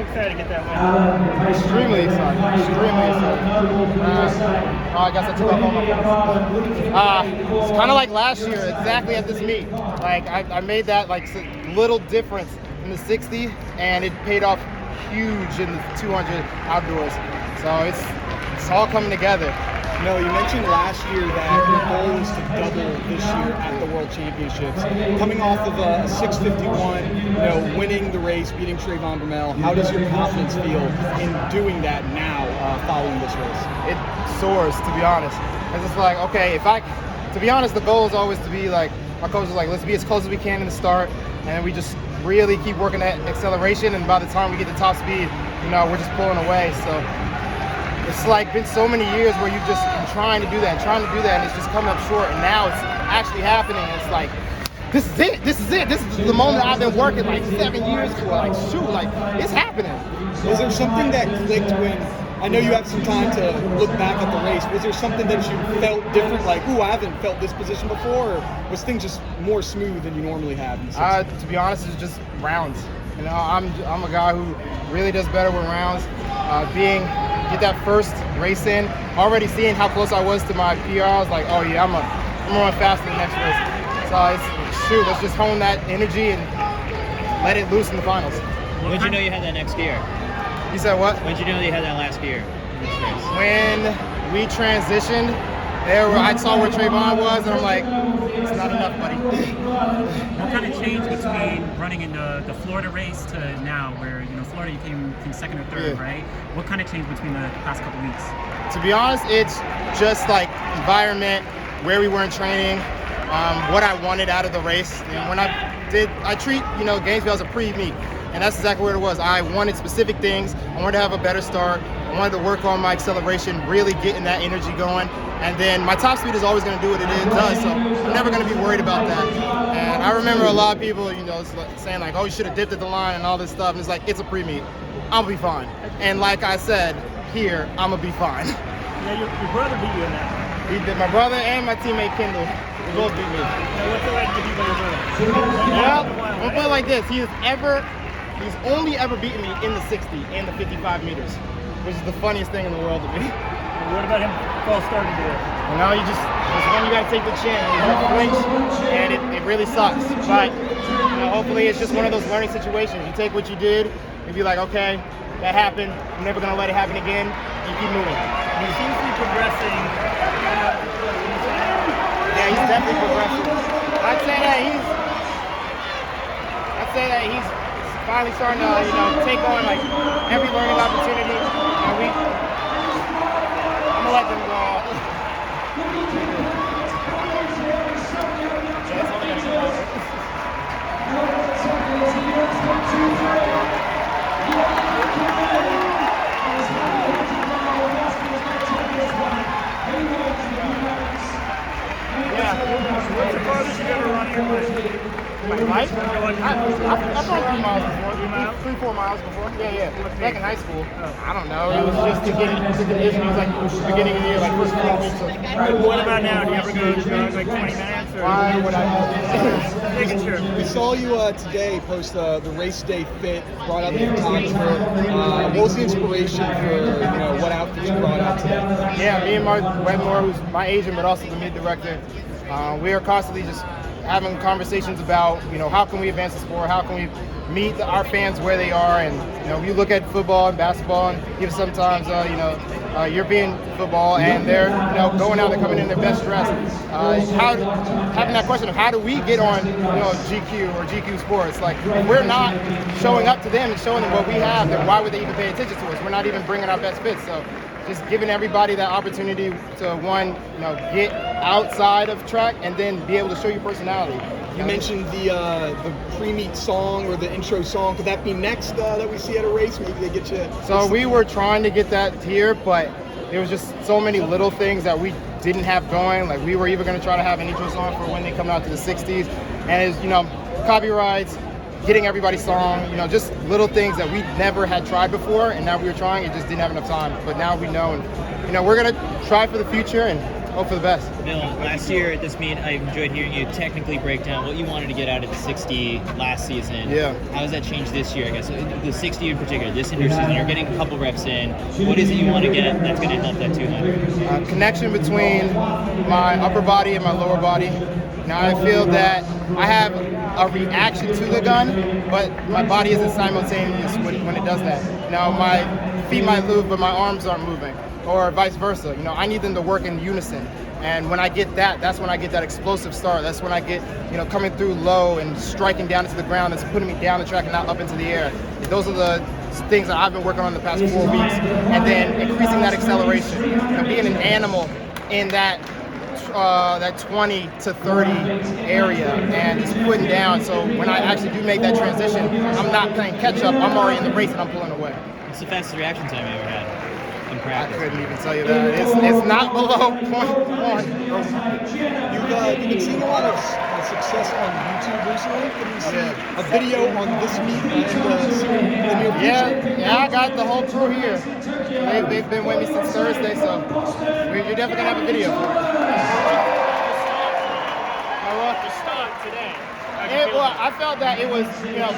excited to get that win? Extremely excited. Extremely excited. I guess I took off all my points. It's kind of like last year, exactly at this meet. Like I made that like little difference in the 60, and it paid off huge in the 200 outdoors. So it's all coming together. No, you mentioned last year that your goal was to double this year at the World Championships. Coming off of a 6:51, winning the race, beating Trayvon Bromell, how does your confidence feel in doing that now, following this race? It soars, to be honest. It's just like, okay, to be honest, the goal is always to be like, my coach is like, let's be as close as we can in the start, and then we just really keep working that acceleration, and by the time we get to top speed, we're just pulling away. So it's like been so many years where you've just been trying to do that, and it's just coming up short, and now it's actually happening. It's like, this is it. This is the moment I've been working like 7 years for. Like, shoot, like, it's happening. Was there something that clicked when, I know you have some time to look back at the race, was there something that you felt different, like, ooh, I haven't felt this position before, or was things just more smooth than you normally have? To be honest, it's just rounds. I'm a guy who really does better with rounds. Get that first race in, already seeing how close I was to my PR, I was like, oh yeah, I'm gonna run faster the next race. So let's just hone that energy and let it loose in the finals. When did you know you had that next gear? You said what? When did you know you had that last gear in this race? When we transitioned, I saw where Trayvon was, and I'm like, it's not enough, buddy. What kind of change between running in the Florida race to now, where Florida you came second or third, right? What kind of change between the past couple weeks? To be honest, it's just like environment, where we were in training, what I wanted out of the race. And when I treat Gainesville as a pre-meet, and that's exactly what it was. I wanted specific things. I wanted to have a better start. I wanted to work on my acceleration, really getting that energy going. And then my top speed is always going to do what it does, so I'm never going to be worried about that. And I remember a lot of people, saying like, oh, you should have dipped at the line and all this stuff. And it's like, it's a pre-meet. I'll be fine. And like I said, here, I'm going to be fine. Yeah, your brother beat you in that. He did. My brother and my teammate Kendall, they both beat me. What's it like to beat your brother? Well, I'll put it like this. He's only ever beaten me in the 60 and the 55 meters, which is the funniest thing in the world to me. What about him false starting to it? It's when you got to take the chin, you flinch, and it really sucks. But hopefully it's just one of those learning situations. You take what you did and be like, okay, that happened. I'm never going to let it happen again. You keep moving. He seems to be progressing. Yeah, he's definitely progressing. I'd say that he's finally starting to take on like every learning opportunity, and I'm gonna let them go. What's the farthest you've ever run in My life? I've run 3 miles before. 3-4 miles before. Yeah. Back in high school. I don't know. It was just to get into condition. It was like the beginning of the year, like first 4 weeks. What about now? Do you ever go jog like 20 minutes? Or? Why would I? Making sure. We saw you today post the race day fit, brought out the photographer. What was the inspiration for what outfits you brought out today? Yeah, me and Mark Wetmore, who's my agent but also the meet director, we are constantly just having conversations about how can we advance the sport, how can we meet our fans where they are, and you look at football and basketball, and even sometimes European football, and they're going out, they're coming in their best dress. Having that question of how do we get on GQ or GQ Sports, like if we're not showing up to them and showing them what we have, then why would they even pay attention to us? We're not even bringing our best fits. So just giving everybody that opportunity to get outside of track and then be able to show your personality. You mentioned the pre-meet song or the intro song. Could that be next that we see at a race? Maybe they get you. So we were trying to get that here, but there was just so many little things that we didn't have going. Like we were even going to try to have an intro song for when they come out to the 60s, and it's copyrights, getting everybody's song, just little things that we never had tried before, and now we were trying. It just didn't have enough time, but now we know, and we're going to try for the future, and hope for the best. Bill, last year at this meet, I enjoyed hearing you technically break down what you wanted to get out of the 60 last season. Yeah. How has that changed this year, I guess? The 60 in particular, this indoor season, you're getting a couple reps in. What is it you want to get that's going to help that 200? Connection between my upper body and my lower body. Now I feel that I have a reaction to the gun, but my body isn't simultaneous when it does that. Now my feet might move, but my arms aren't moving, or vice versa. I need them to work in unison. And when I get that, that's when I get that explosive start. That's when I get, coming through low and striking down into the ground. That's putting me down the track and not up into the air. Those are the things that I've been working on the past 4 weeks. And then increasing that acceleration, being an animal in that 20 to 30 area and just putting down. So when I actually do make that transition, I'm not playing catch up. I'm already in the race and I'm pulling away. What's the fastest reaction time you ever had in practice? I couldn't even tell you that. It's not below 0.1. You've been seeing a lot of success on YouTube recently. Can you see a video on this meet and the near future? Yeah, I got the whole crew here. They've been with me since Thursday, so you're definitely gonna have a video for it. Well, I felt that it was,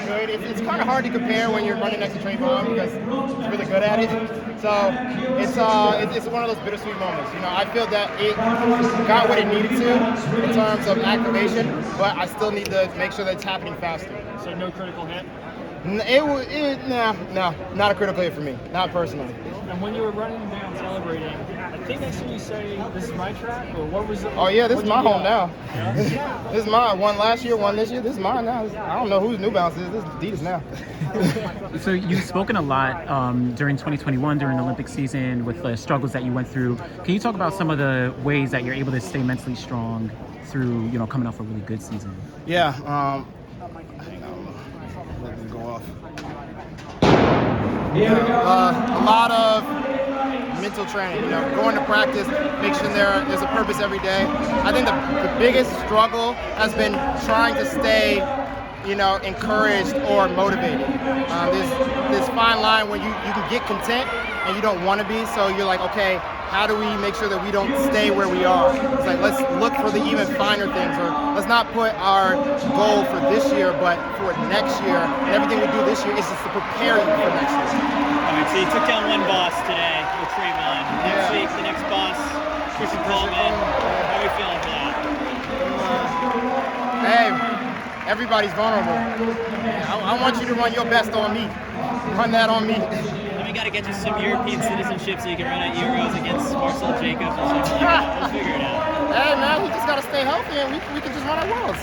good. It's kind of hard to compare when you're running next to Trayvon because he's really good at it. So it's one of those bittersweet moments. I feel that it got what it needed to in terms of activation, but I still need to make sure that it's happening faster. So no critical hit? No, not a critical hit for me, not personally. And when you were running down celebrating, I think I see you say, "This is my track," or what was it? Oh yeah, this is my home now. Yeah? This is mine. One last year, one this year. This is mine now. I don't know whose New Balance is. This is Adidas now. So you've spoken a lot during 2021, during the Olympic season, with the struggles that you went through. Can you talk about some of the ways that you're able to stay mentally strong through, coming off a really good season? Yeah. Let them go off. A lot of mental training, going to practice, make sure there's a purpose every day. I think the biggest struggle has been trying to stay, encouraged or motivated. There's fine line where you can get content and you don't want to be, so you're like, okay, how do we make sure that we don't stay where we are? It's like, let's look for the even finer things, or let's not put our goal for this year, but for next year. And everything we do this year is just to prepare you for next year. All right, so you took down one boss today with Trayvon. Next week, the next boss, Christian Coleman. How are you feeling for that? Hey, everybody's vulnerable. I want you to run your best on me. Run that on me. We got to get you some European citizenship so you can run at Euros against Marcel Jacobs or something like that. Let's figure it out. Hey man, we just got to stay healthy and we can just run our worlds.